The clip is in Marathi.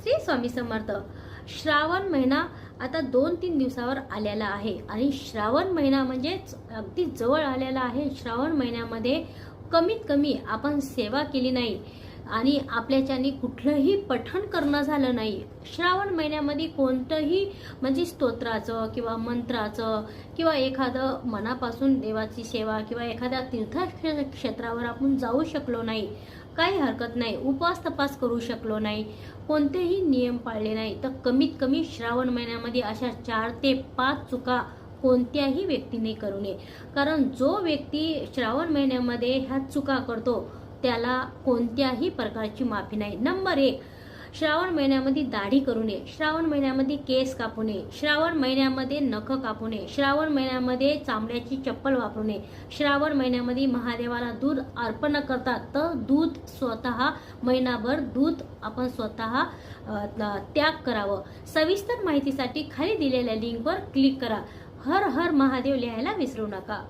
श्री स्वामी समर्थ. श्रावण महिना आता 2-3 दिवसावर आलेला आहे आणि श्रावण महिना म्हणजेच अगदी जवळ आलेला आहे. श्रावण महिन्यामध्ये कमीत कमी आपण सेवा केली नाही आणि आपल्याच्यानी कुठलंही पठण करणं झालं नाही. श्रावण महिन्यामध्ये कोणतंही म्हणजे स्तोत्राचं किंवा मंत्राचं किंवा एखादं मनापासून देवाची सेवा किंवा एखाद्या तीर्थक्षेत्रावर आपण जाऊ शकलो नाही, काही हरकत नाही. उपवास तपास करू शकलो नाही, कोणतेही नियम पाळले नाही, तर कमीत कमी श्रावण महिन्यामध्ये अशा 4 ते 5 चुका कोणत्याही व्यक्तीने करू नये. कारण जो व्यक्ती श्रावण महिन्यामध्ये ह्या चुका करतो त्याला कोणत्याही प्रकारची माफी नाही. नंबर 1, श्रावण महिन्यामध्ये दाढी करू नये, श्रावण महिन्यामध्ये केस कापू नये, श्रावण महिन्यामध्ये नख कापू नये, श्रावण महिन्यामध्ये चांबड्याची चप्पल वापरू नये, श्रावण महिन्यामध्ये महादेवाला दूध अर्पण करतात तर दूध स्वतः महिनाभर दूध आपण स्वतः त्याग करावं. सविस्तर माहितीसाठी खाली दिलेल्या लिंकवर क्लिक करा. हर हर महादेव लिहायला विसरू नका.